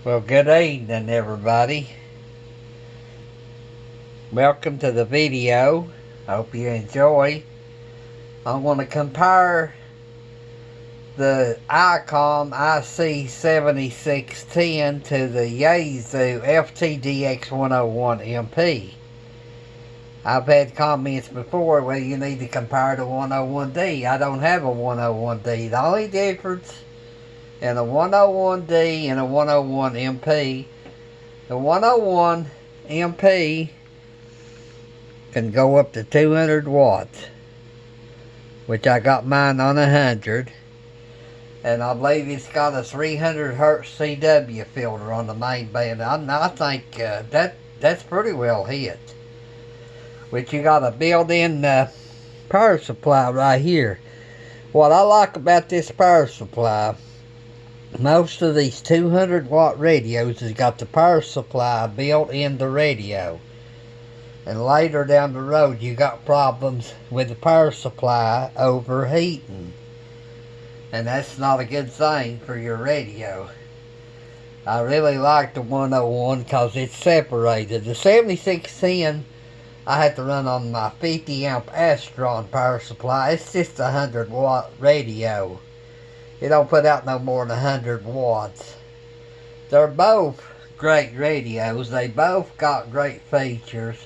Well, good evening, everybody. Welcome to the video. Hope you enjoy. I want to compare the Icom IC7610 to the Yaesu Ftdx 101 MP. I've had comments before where you need to compare the 101D. I don't have a 101D. The only difference in a 101D and a 101 MP, the 101 MP can go up to 200 watts, which I got mine on 100, and I believe it's got a 300 hertz CW filter on the main band. I think that's pretty well hit. Which you got a built-in power supply right here. What I like about this power supply, most of these 200 watt radios has got the power supply built in the radio. And later down the road you got problems with the power supply overheating. And that's not a good thing for your radio. I really like the 101 because it's separated. The 7610 I had to run on my 50 amp Astron power supply. It's just a 100 watt radio. It don't put out no more than 100 watts. They're both great radios. They both got great features.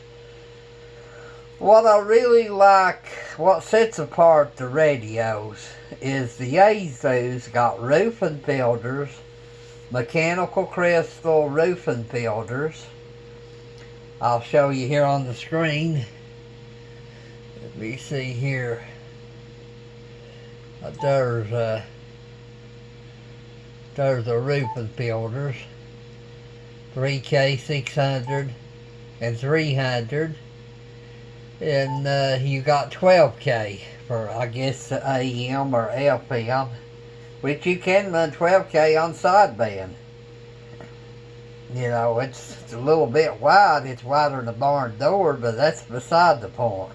What I really like, what sets apart the radios, is the Yaesu's got roofing filters, mechanical crystal roofing filters. I'll show you here on the screen. Let me see here. There's the roofing filters, 3K, 600, and 300. And you got 12K for, I guess, AM or FM, which you can run 12K on sideband. You know, it's a little bit wide. It's wider than the barn door, but that's beside the point.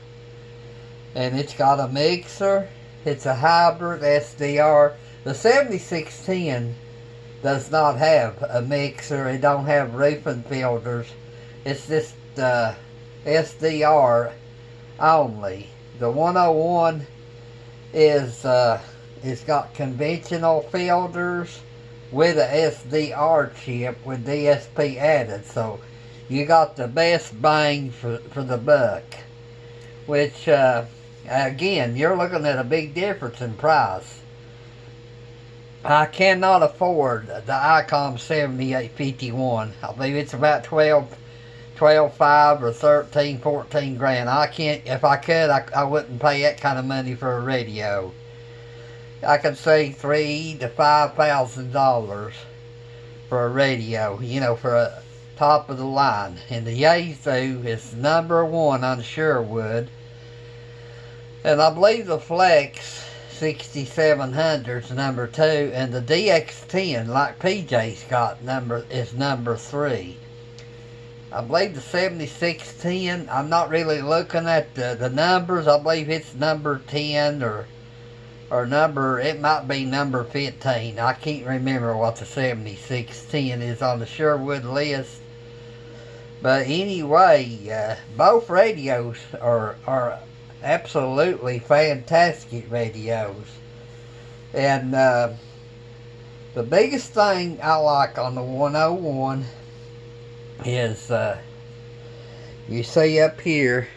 And it's got a mixer. It's a hybrid SDR. The 7610 does not have a mixer. It don't have roofing filters. It's just SDR only. The 101 is it's got conventional filters with a SDR chip with DSP added, so you got the best bang for the buck. Which again, you're looking at a big difference in price. I cannot afford the Icom 7851. I believe it's about 12.5 or 13, 14 grand. I can't. If I could, I wouldn't pay that kind of money for a radio. I could say $3,000 to $5,000 for a radio, you know, for a top of the line. And the Yaesu is #1 on Sherwood. And I believe the Flex 6700 is #2, and the DX10, like PJ's got, is #3. I believe the 7610, I'm not really looking at the numbers. I believe it's #10 or it might be #15. I can't remember what the 7610 is on the Sherwood list. But anyway, both radios are absolutely fantastic radios. And the biggest thing I like on the 101 is you see up here,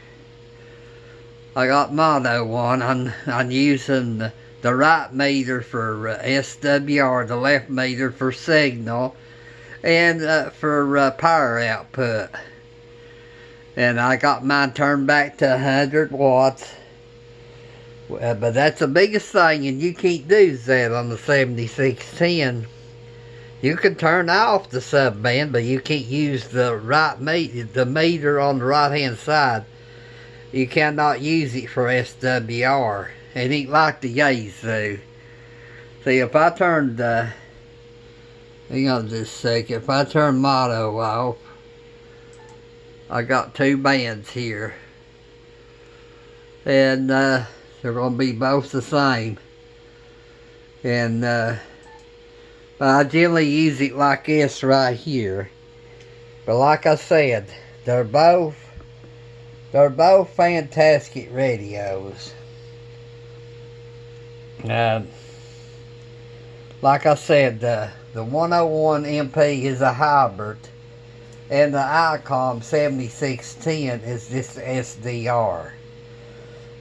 I got mono on. I'm using the right meter for SWR, the left meter for signal, and for power output. And I got mine turned back to 100 watts. But that's the biggest thing, and you can't do that on the 7610. You can turn off the subband, but you can't use the meter on the right hand side. You cannot use it for SWR. It ain't like the Yaesu. See, if I turned, hang on just a second, if I turn mono off, I got two bands here. And they're going to be both the same. And I generally use it like this right here. But like I said, they're both fantastic radios. Like I said, the 101 MP is a hybrid, and the Icom 7610 is just SDR.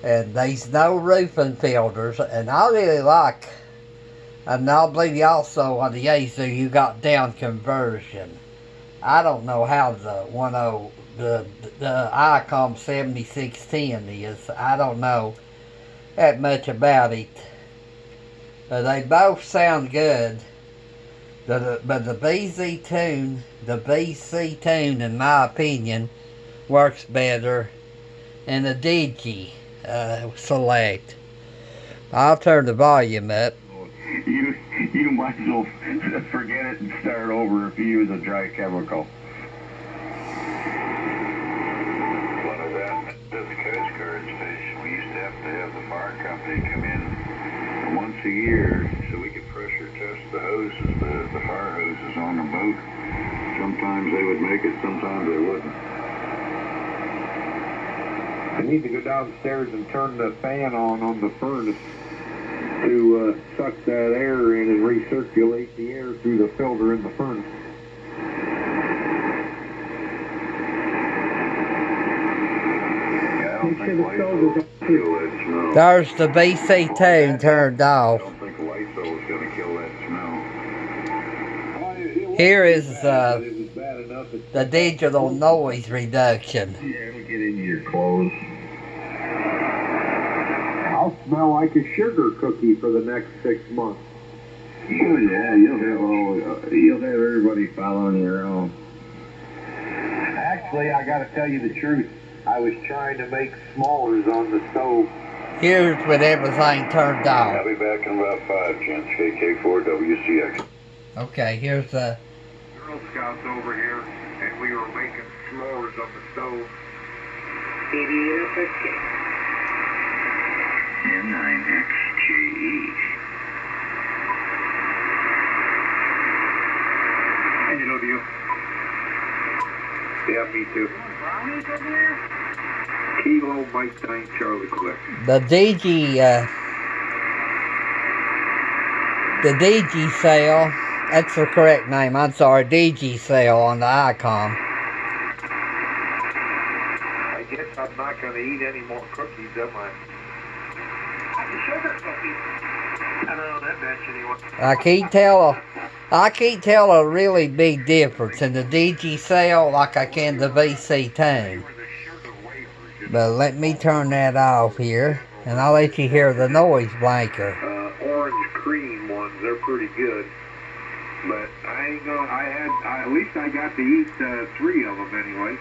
And there's no roofing filters, and I really like, and I believe also on the Yaesu you got down conversion. I don't know how the Icom 7610 is. I don't know that much about it. They both sound good. But the BC tune, in my opinion, works better than the Digi Select. I'll turn the volume up. You might as well forget it and start over if you use a dry chemical. One of this Coast Guard station, we used to have the fire company come in once a year so we could pressure test the hoses, the fire hoses on the boat. Sometimes they would make it, sometimes they wouldn't. I need to go downstairs and turn the fan on the furnace to suck that air in and recirculate the air through the filter in the furnace. Yeah, I don't think Lysol will kill that smell. There's the BC tune turned off. I don't think Lysol is going to kill that smell. Here is the digital noise reduction. Yeah, it'll get into your clothes. I'll smell like a sugar cookie for the next 6 months. Oh yeah, you'll have everybody following your own. Actually, I got to tell you the truth. I was trying to make s'mores on the stove. Here's with everything turned off. I'll be back in about 5, gents. KK4WCX. Okay, here's the Girl Scouts over here, and we were making s'mores on the stove. N9XJE. And you know the... Yeah, me too. Brownies over here? Kilo Mike 9 Charlie Quebec. the DG sale. That's the correct name. I'm sorry, DG sale on the Icom. I guess I'm not going to eat any more cookies, am I? Sugar cookies. I don't know that much anyway. I can't tell a really big difference in the DG sale like I can the VC tune. But let me turn that off here, and I'll let you hear the noise blanker. Orange cream ones, they're pretty good. But I ain't gonna, at least I got to eat 3 of them anyway.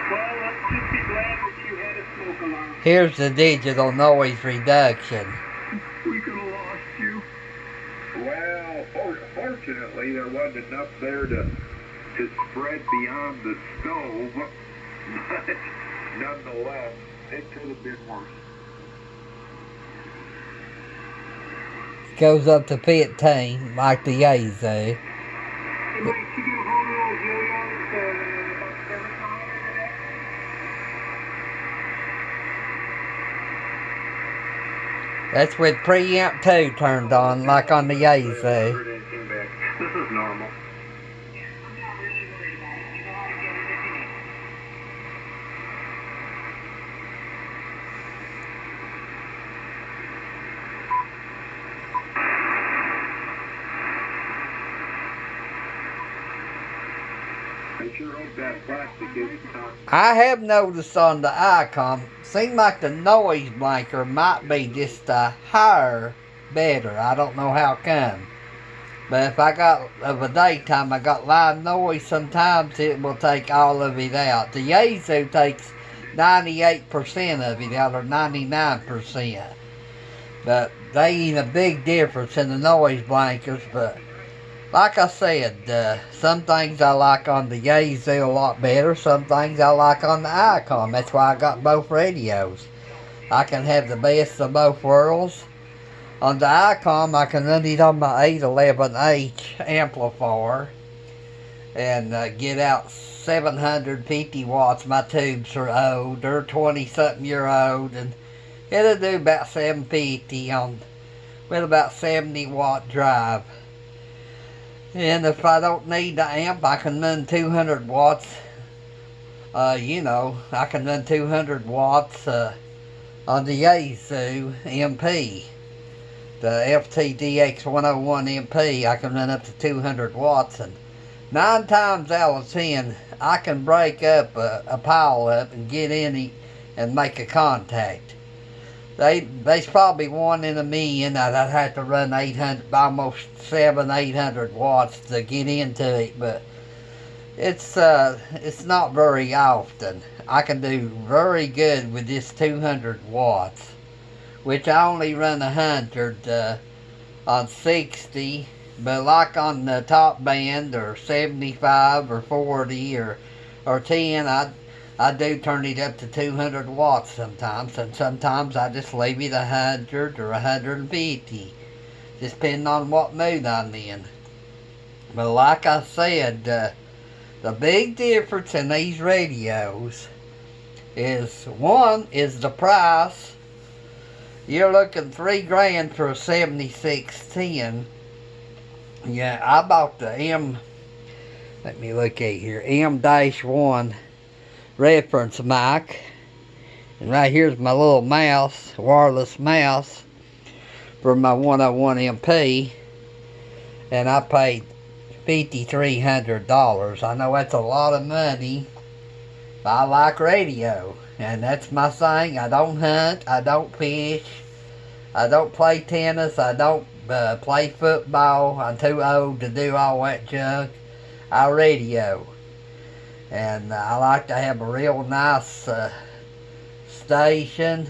Well, let's just be glad that you had a smoke alarm. Here's the digital noise reduction. We could have lost you. Well, fortunately, there wasn't enough there to spread beyond the stove. But nonetheless, it could have been worse. Goes up to 15 like the Yaesu. Hey, Mike, you get a hold of those yo-yos about 7 times today? That's with preamp 2 turned on like on the Yaesu. This is normal. I'm not really worried about it. You know how to get it if you need it. I sure hope that plastic isn't tough. I have noticed on the Icom, seems like the noise blanker might be just a higher better. I don't know how come. But if I got, of a daytime, I got loud noise, sometimes it will take all of it out. The Yaesu takes 98% of it out, or 99%. But they ain't a big difference in the noise blankers, but like I said, some things I like on the Yaesu a lot better, some things I like on the Icom. That's why I got both radios. I can have the best of both worlds. On the Icom, I can run it on my 811H amplifier and get out 750 watts. My tubes are old. They're 20-something year old, and it'll do about 750 on with about 70 watt drive. And if I don't need the amp, I can run 200 watts. I can run 200 watts on the Yaesu MP. The Ftdx 101 MP, I can run up to 200 watts, and 9 times out of 10, I can break up a pile up and get in it and make a contact. There's probably 1 in a million that I'd have to run 800, almost 800 watts to get into it, but it's not very often. I can do very good with this 200 watts, which I only run 100 on 60, but like on the top band or 75 or 40 or 10, I do turn it up to 200 watts sometimes, and sometimes I just leave it 100 or 150, just depending on what mood I'm in. But like I said, the big difference in these radios is, one is the price. You're looking $3,000 for a 7610. Yeah, I bought the let me look at here, M-1 reference mic, and right here's my little mouse, wireless mouse for my 101 MP, and I paid $5,300. I know that's a lot of money, but I like radio, and that's my thing. I don't hunt, I don't fish, I don't play tennis, I don't play football. I'm too old to do all that junk. I radio. And I like to have a real nice station.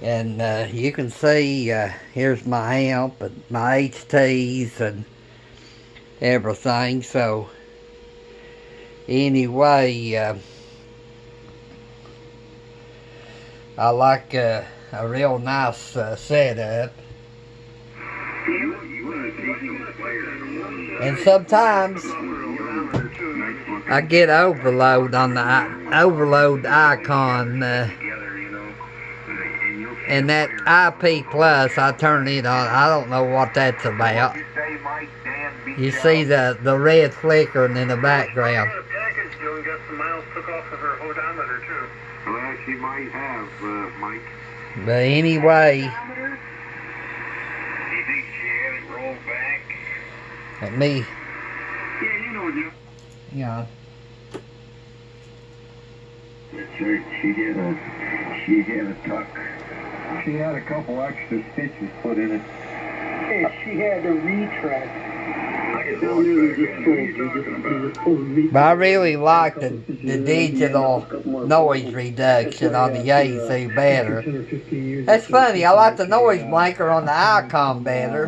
And you can see, here's my amp and my HTs and everything. So, anyway, I like a real nice setup. And sometimes I get overload on the overload icon, and that IP plus, I turn it on. I don't know what that's about. You see the red flickering in the background. Well, she might have, Mike. But anyway, Do you think she had it rolled back? let me, Yeah, you know, Joe. yeah. That's right. She had a tuck. She had a couple extra stitches put in it. Hey, she had a retract. But I really like the digital noise reduction on the Yaesu better. That's funny, I like the noise blanker on the Icom better.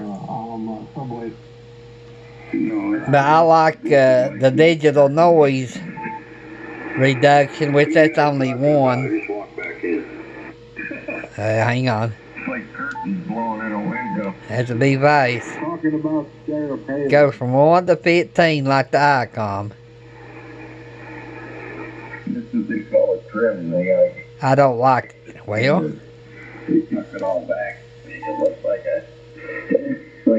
But I like the digital noise reduction, which that's only one. Hang on. It's like curtains blowing in a window. Has to be vice. Talking about stereo. Go from 1 to 15 like the Icom. This is they call it trim. They I don't like it. Well, they tuck it all back. It looks like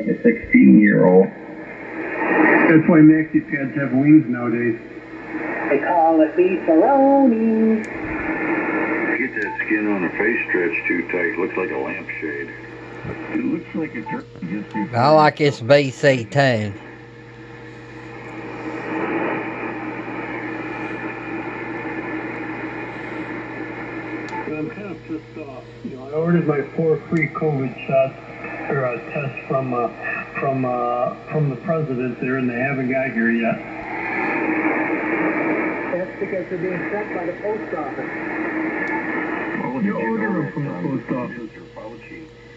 a 16-year-old. That's why maxi pads have wings nowadays. They call it beefaroni. Get that skin on the face stretched too tight. Looks like a lampshade. It looks like a turkey. I like this BC tune. I'm kind of pissed off. I ordered my 4 free COVID shots or tests from the president there, and they haven't got here yet. That's because they're being sent by the post office. Well, you order them from the post office.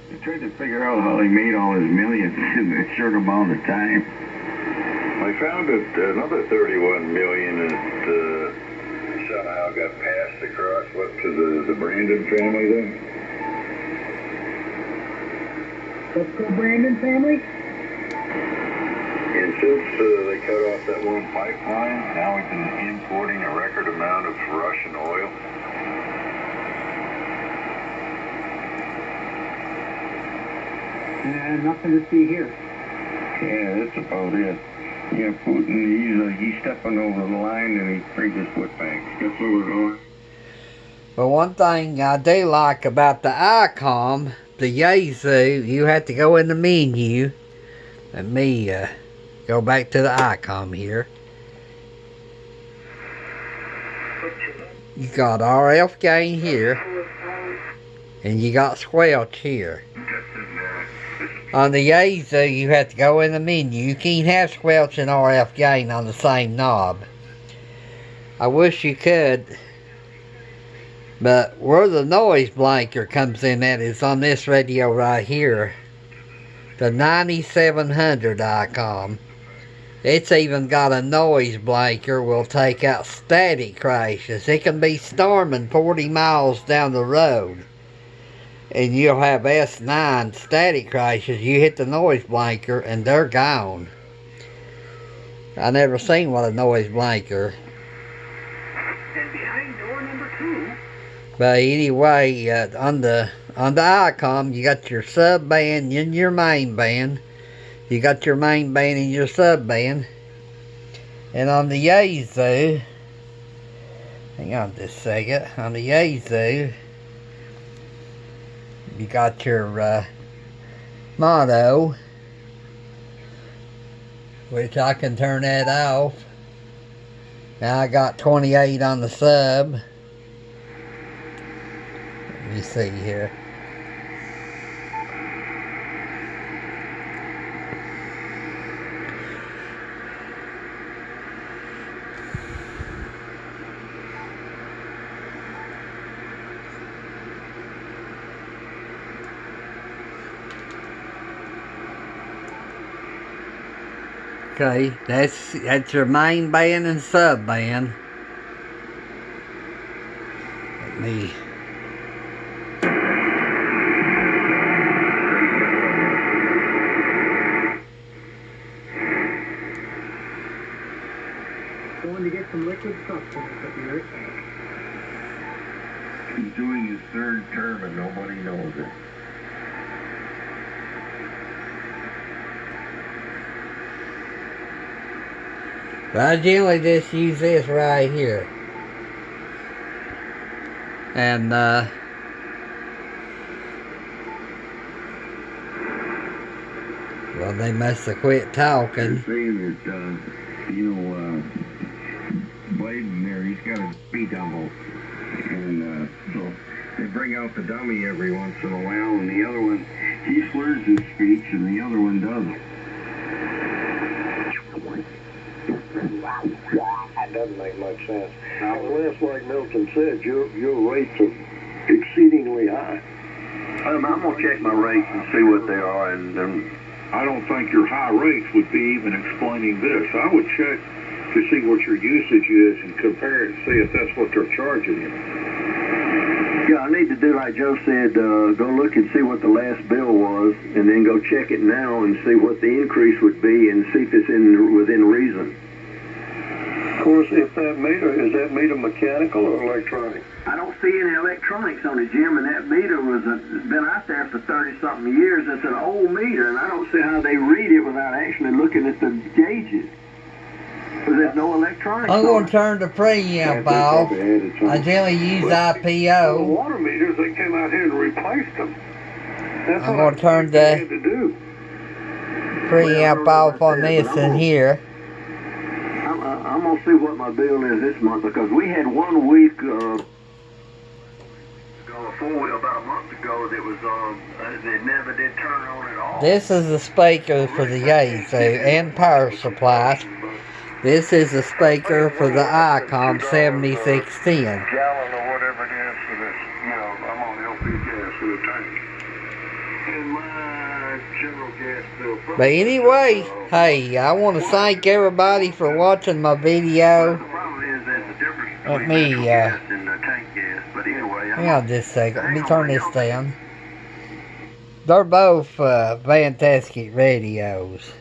They tried to figure out how he made all his millions in a short amount of time. I found another 31 million at Shanahoga got passed across, what, to the Brandon family then? What's the Brandon family? And since they cut off that one pipeline, now we've been importing a record amount of Russian oil. Nothing to see here. Yeah, that's about it. Yeah, Putin, he's stepping over the line and he brings his foot back. That's what we're doing. But one thing I do like about the Icom, the Yaesu, you have to go in the menu. Let me go back to the Icom here. You got RF gain here, and you got squelch here. On the Yaesu, you have to go in the menu. You can't have squelch and RF gain on the same knob. I wish you could, but where the noise blanker comes in at is on this radio right here, the 9700 Icom. It's even got a noise blanker will take out static crashes. It can be storming 40 miles down the road, and you'll have S9 static crashes. You hit the noise blanker and they're gone. I never seen what a noise blanker. And behind door number 2. But anyway, on the Icom, you got your sub band and your main band. You got your main band and your sub band. And on the Yaesu, hang on just a second. On the Yaesu, you got your mono, which I can turn that off. Now I got 28 on the sub. Let me see here. Okay, that's your main band and sub band. Let me. Going to get some liquid substance up your tank. He's doing his third term and nobody knows it. I generally just use this right here. And well, they must have quit talking. They're saying that, Bladen there, he's got a speed double. And so they bring out the dummy every once in a while, and the other one, he slurs his speech and the other one doesn't. That doesn't make much sense. Now, unless, like Milton said, your rates are exceedingly high. I'm going to check my rates and see what they are, and I don't think your high rates would be even explaining this. I would check to see what your usage is and compare it and see if that's what they're charging you. Yeah, I need to do like Joe said, go look and see what the last bill was, and then go check it now and see what the increase would be and see if it's within reason. Of course, if that meter, is that meter mechanical or electronic? I don't see any electronics on it, Jim, and that meter been out there for 30-something years. It's an old meter, and I don't see how they read it without actually looking at the gauges. There's no electronics. I'm going to turn the preamp off. I generally use IPO. The water meters, they came out here and replaced them. That's I'm going to turn the preamp off on this in here. I'm going to see what my bill is this month, because we had 1 week, about a month ago, that was, it never did turn on at all. This is the speaker for the Yaesu and power supply. This is the speaker for the Icom 7610. Gallon or whatever it is for this, I'm on LP gas for the tank. And my general gas bill. But anyway, hey, I want to thank everybody for watching my video. The problem is that the difference Let me, gas and tank gas. But anyway, hang on just a second. Let me turn this down. They're both fantastic radios.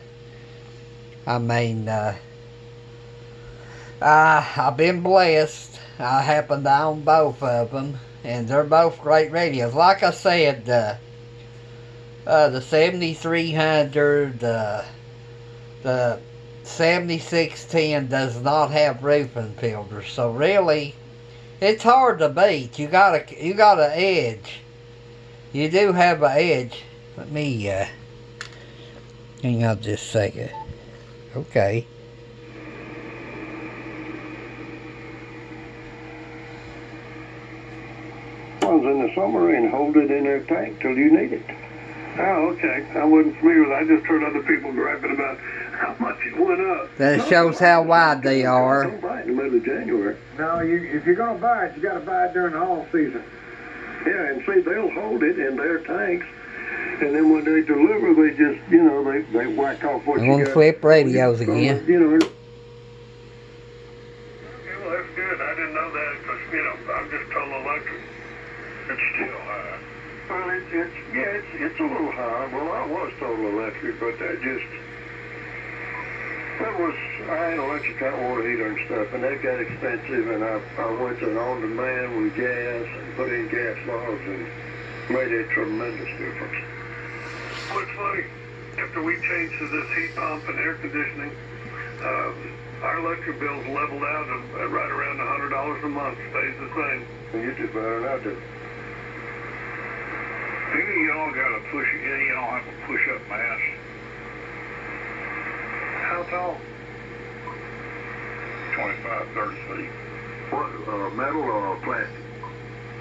I mean, I've been blessed. I happen to own both of them, and they're both great radios. Like I said, the 7300, the 7610 does not have roofing filters, so really, it's hard to beat. You got an edge. You do have an edge. Let me hang on just a second. Okay. Ones in the summer and hold it in their tank till you need it. Oh, okay. I wasn't familiar with that. I just heard other people griping about how much it went up. That shows how wide they are. Don't buy it in the middle of January. No, if you're going to buy it, you got to buy it during the haul season. Yeah, and see, they'll hold it in their tanks, and then when they deliver, they just, they whack off what I'm you gonna got. flip radios again. Okay, well, that's good. I didn't know that because, I'm just total electric. It's still high. Well, it's a little high. Well, I was total electric, but I had electric hot water heater and stuff, and that got expensive, and I went to an on-demand with gas and put in gas logs and made a tremendous difference. Well, it's funny. After we changed to this heat pump and air conditioning, our electric bills leveled out at right around $100 a month. Stays the same. And you did better than I did. Y'all got a y'all have a push-up mast. How tall? 25, 30 feet. What, metal or plastic?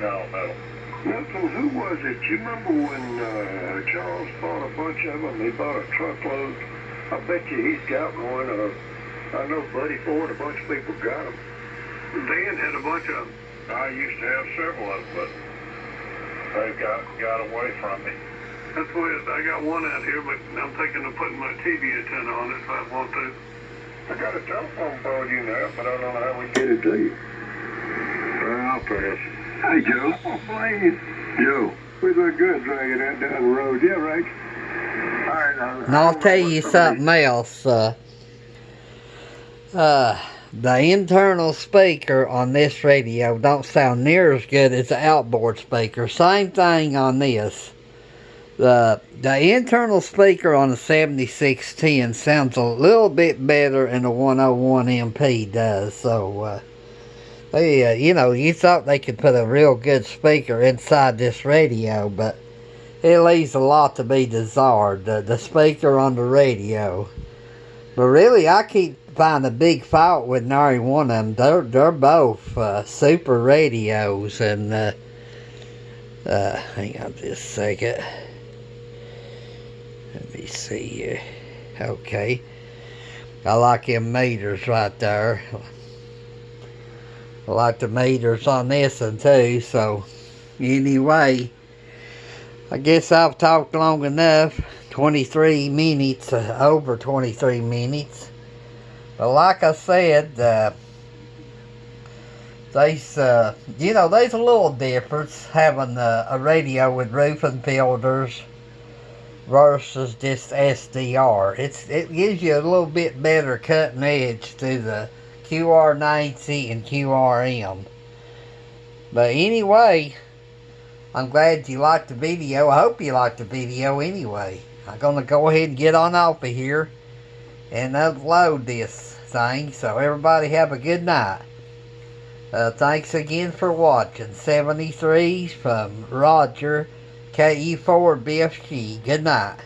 No, metal. Milton, who was it? You remember when Charles bought a bunch of them? He bought a truckload. I bet you he's got one. I know Buddy Ford, a bunch of people got them. Dan had a bunch of them. I used to have several of them, but they got away from me. That's weird. I got one out here, but I'm thinking of putting my TV antenna on it if I want to. I got a telephone pole you know, but I don't know how we get it to you. Well, I'll pass. Hey, Joe. Oh, blame Joe. We look good dragging that down the road. Yeah, right? All right, And I'll tell you something else. The internal speaker on this radio don't sound near as good as the outboard speaker. Same thing on this. The internal speaker on the 7610 sounds a little bit better than the 101 MP does. So, you thought they could put a real good speaker inside this radio, but it leaves a lot to be desired. The speaker on the radio. But really, I keep finding a big fault with nary one of them. They're both super radios, and hang on just a second. Let me see here. Okay. I like them meters right there. I like the meters on this one too. So anyway, I guess I've talked long enough. 23 minutes, over 23 minutes. But like I said, there's a little difference having a radio with roofing filters versus just SDR. It gives you a little bit better cutting edge to the QR90 and QRM. But anyway, I'm glad you liked the video. I hope you liked the video anyway. I'm going to go ahead and get on off of here and upload this thing. So everybody have a good night. Thanks again for watching. 73s from Roger, KE4BFG. Good night.